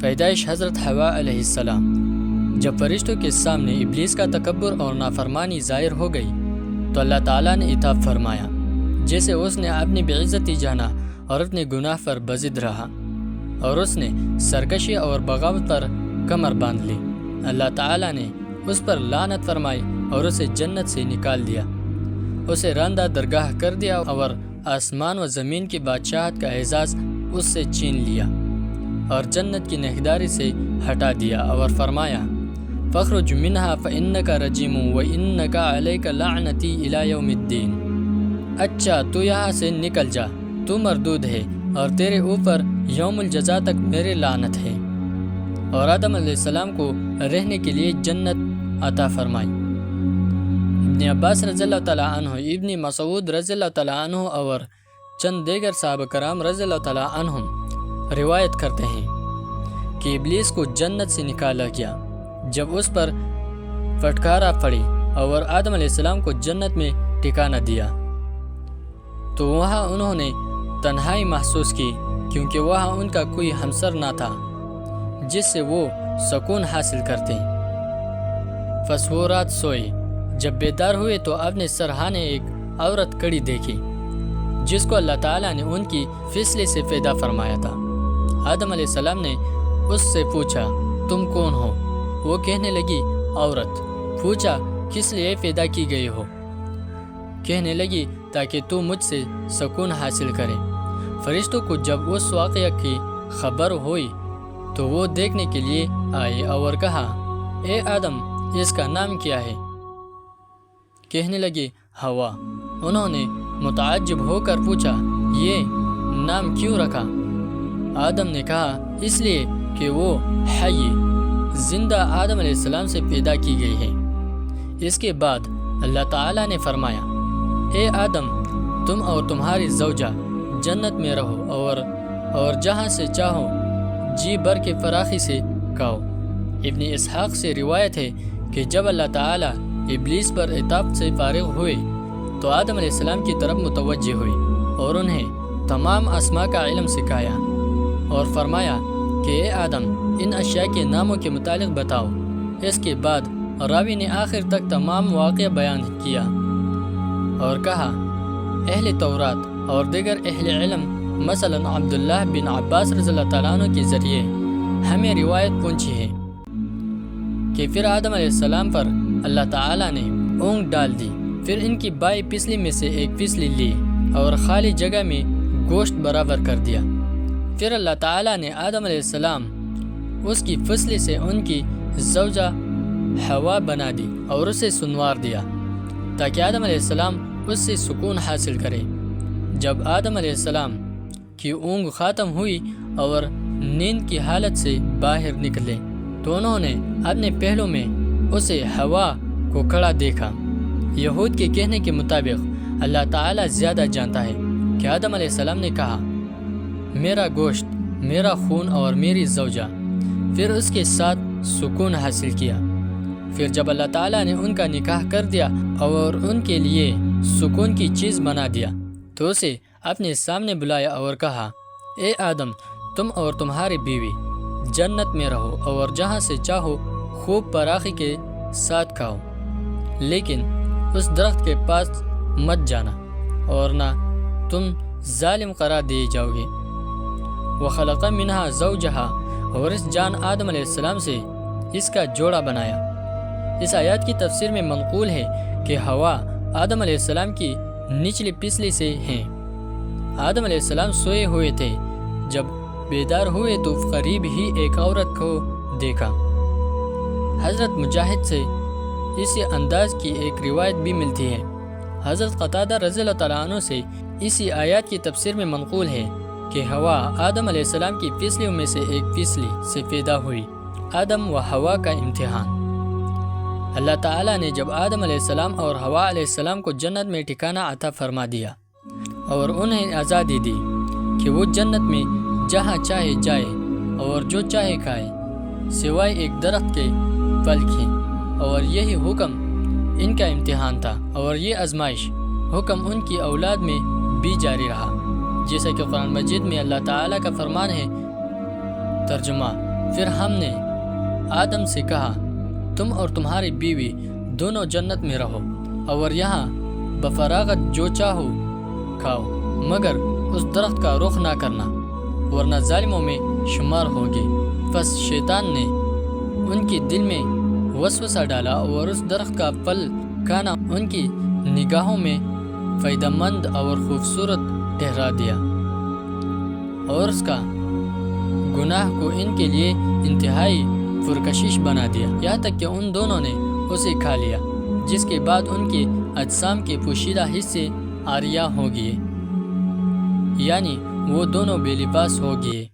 پیدائش حضرت حوا علیہ السلام۔ جب فرشتوں کے سامنے ابلیس کا تکبر اور نافرمانی ظاہر ہو گئی تو اللہ تعالیٰ نے عتاب فرمایا، جیسے اس نے اپنی بے عزتی جانا اور اپنے گناہ پر بضد رہا، اور اس نے سرکشی اور بغاوت پر کمر باندھ لی۔ اللہ تعالیٰ نے اس پر لعنت فرمائی اور اسے جنت سے نکال دیا، اسے راندہ درگاہ کر دیا اور آسمان و زمین کی بادشاہت کا اعزاز اس سے چھین لیا اور جنت کی نگہداری سے ہٹا دیا، اور فرمایا فَاخْرُجْ مِنْهَا فَإِنَّكَ رَجِيمٌ وَإِنَّكَ عَلَيْكَ لَعْنَتِي إِلَى يَوْمِ الدِّينِ۔ اچھا تو یہاں سے نکل جا، تو مردود ہے اور تیرے اوپر یوم الجزا تک میرے لعنت ہے۔ اور آدم علیہ السلام کو رہنے کے لیے جنت عطا فرمائی۔ ابن عباس رضی اللہ تعالیٰ عنہ، ابن مسعود رضی اللہ تعالیٰ عنہ اور چند دیگر صحابہ کرام رضی اللہ تعالیٰ عنہم روایت کرتے ہیں کہ ابلیس کو جنت سے نکالا گیا جب اس پر پھٹکارا پڑی اور آدم علیہ السلام کو جنت میں ٹھکانہ دیا تو وہاں انہوں نے تنہائی محسوس کی، کیونکہ وہاں ان کا کوئی ہمسر نہ تھا جس سے وہ سکون حاصل کرتے۔ فسفورات سوئے، جب بیدار ہوئے تو اپنے سرہانے ایک عورت کڑی دیکھی جس کو اللہ تعالیٰ نے ان کی فصلے سے پیدا فرمایا تھا۔ آدم علیہ السلام نے اس سے پوچھا تم کون ہو؟ وہ کہنے لگی عورت۔ پوچھا کس لیے پیدا کی گئی ہو؟ کہنے لگی تاکہ تو مجھ سے سکون حاصل کرے۔ فرشتوں کو جب اس واقعہ کی خبر ہوئی تو وہ دیکھنے کے لیے آئے اور کہا اے آدم اس کا نام کیا ہے؟ کہنے لگی ہوا۔ انہوں نے متعجب ہو کر پوچھا یہ نام کیوں رکھا؟ آدم نے کہا اس لیے کہ وہ حی زندہ آدم علیہ السلام سے پیدا کی گئی ہے۔ اس کے بعد اللہ تعالیٰ نے فرمایا اے آدم تم اور تمہاری زوجہ جنت میں رہو اور جہاں سے چاہو جی بھر کے فراخی سے کھاؤ۔ ابن اسحاق سے روایت ہے کہ جب اللہ تعالیٰ ابلیس پر عتاب سے فارغ ہوئے تو آدم علیہ السلام کی طرف متوجہ ہوئی اور انہیں تمام اسماء کا علم سکھایا اور فرمایا کہ اے آدم ان اشیاء کے ناموں کے متعلق بتاؤ۔ اس کے بعد راوی نے آخر تک تمام واقعہ بیان کیا اور کہا اہل تورات اور دیگر اہل علم مثلا عبداللہ بن عباس رضی اللہ تعالیٰ عنہ کے ذریعے ہمیں روایت پہنچی ہے کہ پھر آدم علیہ السلام پر اللہ تعالیٰ نے اونگ ڈال دی، پھر ان کی بائیں پسلی میں سے ایک پسلی لی اور خالی جگہ میں گوشت برابر کر دیا۔ پھر اللہ تعالیٰ نے آدم علیہ السلام اس کی پسلی سے ان کی زوجہ حوا بنا دی اور اسے سنوار دیا تاکہ آدم علیہ السلام اس سے سکون حاصل کرے۔ جب آدم علیہ السلام کی اونگ ختم ہوئی اور نیند کی حالت سے باہر نکلے تو انہوں نے اپنے پہلو میں اسے حوا کو کھڑا دیکھا۔ یہود کے کہنے کے مطابق اللہ تعالیٰ زیادہ جانتا ہے کہ آدم علیہ السلام نے کہا میرا گوشت، میرا خون اور میری زوجہ، پھر اس کے ساتھ سکون حاصل کیا۔ پھر جب اللہ تعالیٰ نے ان کا نکاح کر دیا اور ان کے لیے سکون کی چیز بنا دیا تو اسے اپنے سامنے بلایا اور کہا اے آدم تم اور تمہاری بیوی جنت میں رہو اور جہاں سے چاہو خوب فراخی کے ساتھ کھاؤ، لیکن اس درخت کے پاس مت جانا اور نہ تم ظالم قرار دیے جاؤ گے۔ وَخَلَقَ مِنْهَا زَوْجَهَا، اور اس جان آدم علیہ السلام سے اس کا جوڑا بنایا۔ اس آیات کی تفسیر میں منقول ہے کہ ہوا آدم علیہ السلام کی نچلی پسلی سے ہیں۔ آدم علیہ السلام سوئے ہوئے تھے، جب بیدار ہوئے تو قریب ہی ایک عورت کو دیکھا۔ حضرت مجاہد سے اسی انداز کی ایک روایت بھی ملتی ہے۔ حضرت قتادہ رضی اللہ تعالیٰ عنہ سے اسی آیات کی تفسیر میں منقول ہے کہ ہوا آدم علیہ السلام کی پسلیوں میں سے ایک پسلی سے پیدا ہوئی۔ آدم و ہوا کا امتحان۔ اللہ تعالیٰ نے جب آدم علیہ السلام اور ہوا علیہ السلام کو جنت میں ٹھکانہ عطا فرما دیا اور انہیں آزادی دی کہ وہ جنت میں جہاں چاہے جائے اور جو چاہے کھائے سوائے ایک درخت کے پھل کے، اور یہی حکم ان کا امتحان تھا اور یہ آزمائش حکم ان کی اولاد میں بھی جاری رہا، جیسا کہ قرآن مجید میں اللہ تعالیٰ کا فرمان ہے۔ ترجمہ: پھر ہم نے آدم سے کہا تم اور تمہاری بیوی دونوں جنت میں رہو اور یہاں بفراغت جو چاہو کھاؤ، مگر اس درخت کا رخ نہ کرنا ورنہ ظالموں میں شمار ہوگے۔ پس شیطان نے ان کے دل میں وسوسہ ڈالا اور اس درخت کا پھل کھانا ان کی نگاہوں میں فائدہ مند اور خوبصورت ٹھہرا دیا، اور اس کا گناہ کو ان کے لیے انتہائی پرکشش بنا دیا، یہاں تک کہ ان دونوں نے اسے کھا لیا، جس کے بعد ان کے اجسام کے پوشیدہ حصے عاریہ ہو گئے، یعنی وہ دونوں بے لباس ہو گئے۔